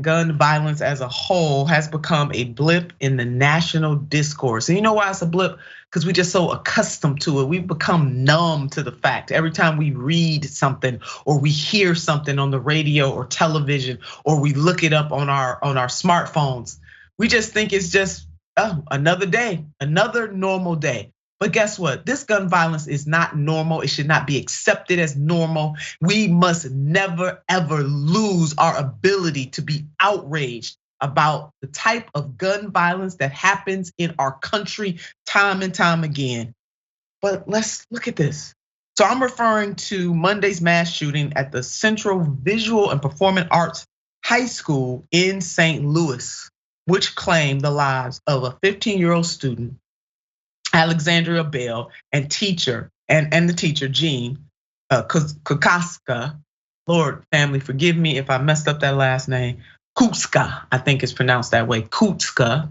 gun violence as a whole has become a blip in the national discourse. And you know why it's a blip? Because we're just so accustomed to it. We've become numb to the fact. Every time we read something or we hear something on the radio or television, or we look it up on our smartphones, we just think it's just another day, another normal day. But guess what? This gun violence is not normal. It should not be accepted as normal. We must never, ever lose our ability to be outraged about the type of gun violence that happens in our country time and time again. But let's look at this. So I'm referring to Monday's mass shooting at the Central Visual and Performing Arts High School in St. Louis, which claimed the lives of a 15-year-old student, Alexandria Bell, and the teacher, Jean Kukaska. Lord, family, forgive me if I messed up that last name. Kutska, I think it's pronounced that way, Kutska.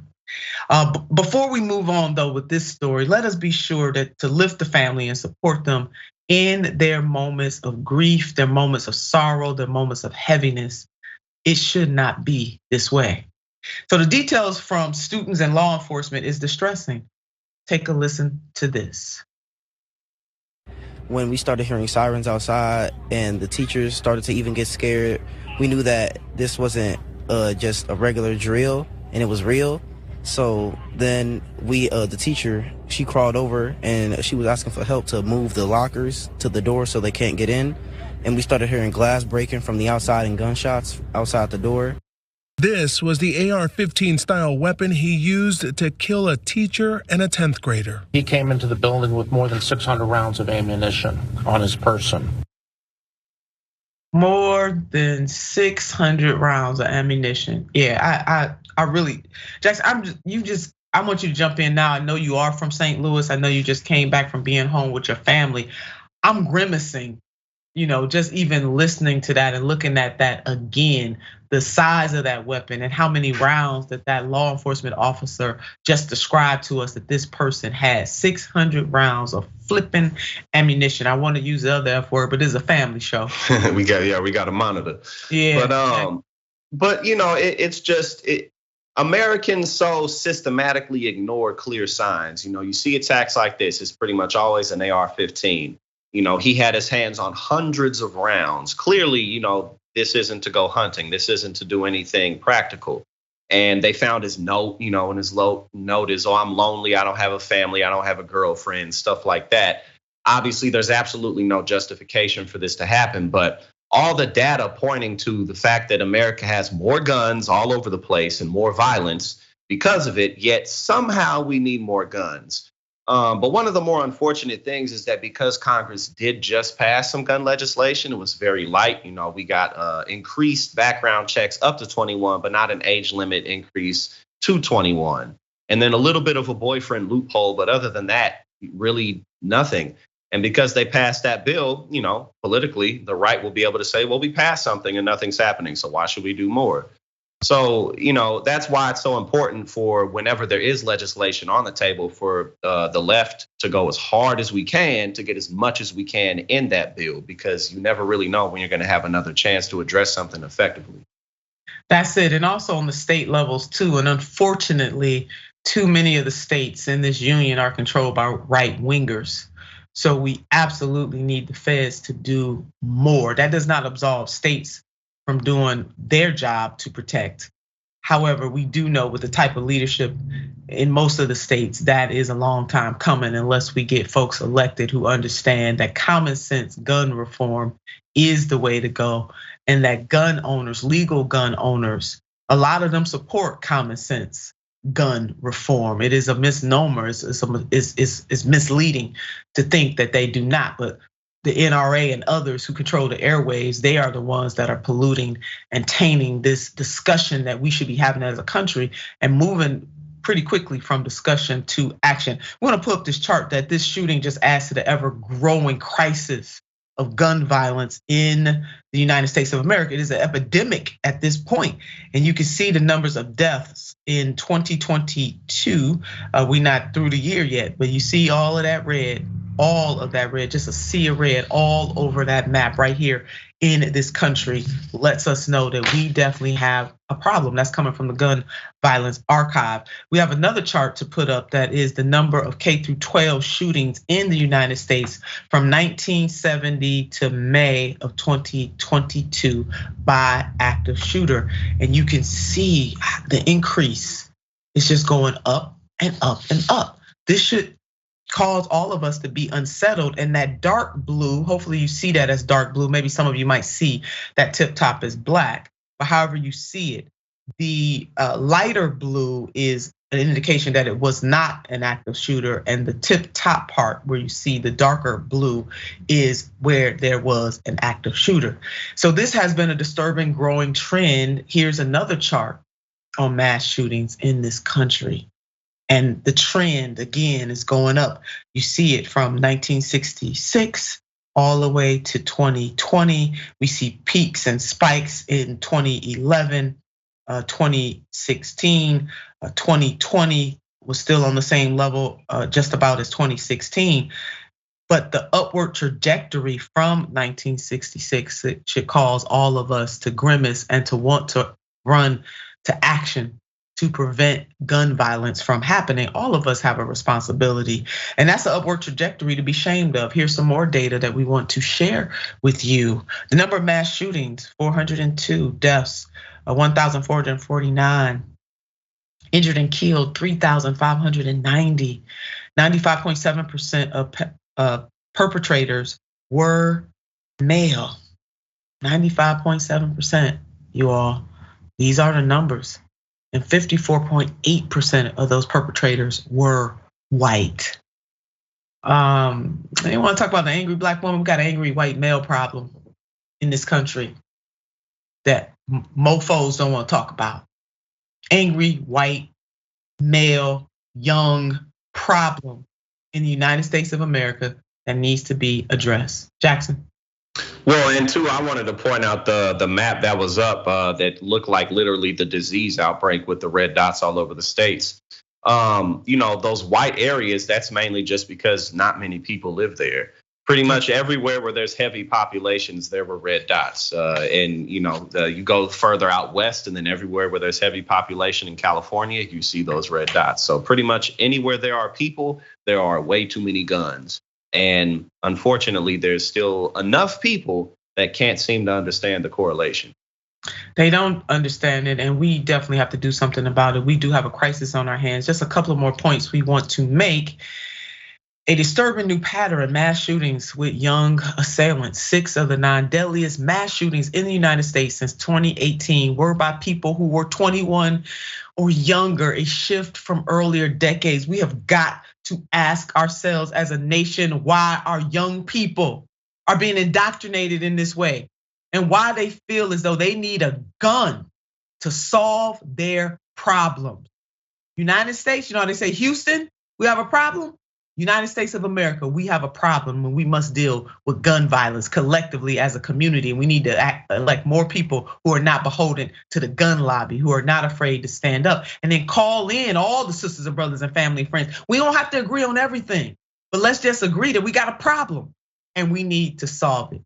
Before we move on though with this story, let us be sure to lift the family and support them in their moments of grief, their moments of sorrow, their moments of heaviness. It should not be this way. So the details from students and law enforcement is distressing. Take a listen to this. When we started hearing sirens outside and the teachers started to even get scared, we knew that this wasn't just a regular drill and it was real. So then the teacher, she crawled over and she was asking for help to move the lockers to the door so they can't get in. And we started hearing glass breaking from the outside and gunshots outside the door. This was the AR-15 style weapon he used to kill a teacher and a 10th grader. He came into the building with more than 600 rounds of ammunition on his person. More than 600 rounds of ammunition. Yeah, I really, Jackson, I want you to jump in now. I know you are from St. Louis. I know you just came back from being home with your family. I'm grimacing, just even listening to that and looking at that again, the size of that weapon and how many rounds that law enforcement officer just described to us that this person had. 600 rounds of flipping ammunition. I want to use the other F word, but it's a family show. we got to monitor. Yeah. But it's just Americans so systematically ignore clear signs. You see attacks like this, it's pretty much always an AR-15. He had his hands on hundreds of rounds. Clearly, this isn't to go hunting. This isn't to do anything practical. And they found his note, and his note is, I'm lonely. I don't have a family. I don't have a girlfriend, stuff like that. Obviously, there's absolutely no justification for this to happen. But all the data pointing to the fact that America has more guns all over the place and more violence because of it, yet somehow we need more guns. But one of the more unfortunate things is that because Congress did just pass some gun legislation, it was very light. We got increased background checks up to 21, but not an age limit increase to 21. And then a little bit of a boyfriend loophole, but other than that, really nothing. And because they passed that bill, politically, the right will be able to say, well, we passed something and nothing's happening, so why should we do more? So, that's why it's so important for whenever there is legislation on the table for the left to go as hard as we can to get as much as we can in that bill, because you never really know when you're going to have another chance to address something effectively. That's it. And also on the state levels too. And unfortunately, too many of the states in this union are controlled by right wingers. So we absolutely need the feds to do more. That does not absolve states from doing their job to protect. However, we do know with the type of leadership in most of the states, that is a long time coming unless we get folks elected who understand that common sense gun reform is the way to go, and that gun owners, legal gun owners, a lot of them support common sense gun reform. It is a misnomer. It's misleading to think that they do not, but the NRA and others who control the airwaves, they are the ones that are polluting and tainting this discussion that we should be having as a country and moving pretty quickly from discussion to action. We're gonna put up this chart that this shooting just adds to the ever growing crisis of gun violence in the United States of America. It is an epidemic at this point, and you can see the numbers of deaths in 2022. We're not through the year yet, but you see all of that red, just a sea of red all over that map right here in this country lets us know that we definitely have a problem. That's coming from the Gun Violence Archive. We have another chart to put up that is the number of K through 12 shootings in the United States from 1970 to May of 2022 by active shooter. And you can see the increase is just going up and up and up. This should cause all of us to be unsettled. And that dark blue, hopefully you see that as dark blue. Maybe some of you might see that tip top is black, but however you see it, the lighter blue is an indication that it was not an active shooter, and the tip top part where you see the darker blue is where there was an active shooter. So this has been a disturbing growing trend. Here's another chart on mass shootings in this country. And the trend, again, is going up. You see it from 1966 all the way to 2020. We see peaks and spikes in 2011, 2016, 2020 was still on the same level just about as 2016. But the upward trajectory from 1966 should cause all of us to grimace and to want to run to action to prevent gun violence from happening. All of us have a responsibility, and that's an upward trajectory to be ashamed of. Here's some more data that we want to share with you. The number of mass shootings, 402 deaths, 1,449 injured and killed, 3,590. 95.7% of perpetrators were male. 95.7%, you all. These are the numbers. And 54.8% of those perpetrators were white. They want to talk about the angry black woman. We got an angry white male problem in this country that mofos don't want to talk about. Angry white male young problem in the United States of America that needs to be addressed. Jackson. Well, and two, I wanted to point out the map that was up that looked like literally the disease outbreak with the red dots all over the states. Those white areas, that's mainly just because not many people live there. Pretty much everywhere where there's heavy populations, there were red dots. You go further out west, and then everywhere where there's heavy population in California, you see those red dots. So pretty much anywhere there are people, there are way too many guns. And unfortunately, there's still enough people that can't seem to understand the correlation. They don't understand it, and we definitely have to do something about it. We do have a crisis on our hands. Just a couple of more points we want to make. A disturbing new pattern of mass shootings with young assailants. 6 of the 9 deadliest mass shootings in the United States since 2018 were by people who were 21 or younger, a shift from earlier decades. We have got to ask ourselves as a nation why our young people are being indoctrinated in this way and why they feel as though they need a gun to solve their problems. United States, you know how they say, Houston, we have a problem. United States of America, we have a problem and we must deal with gun violence collectively as a community. We need to elect more people who are not beholden to the gun lobby, who are not afraid to stand up, and then call in all the sisters and brothers and family and friends. We don't have to agree on everything, but let's just agree that we got a problem and we need to solve it.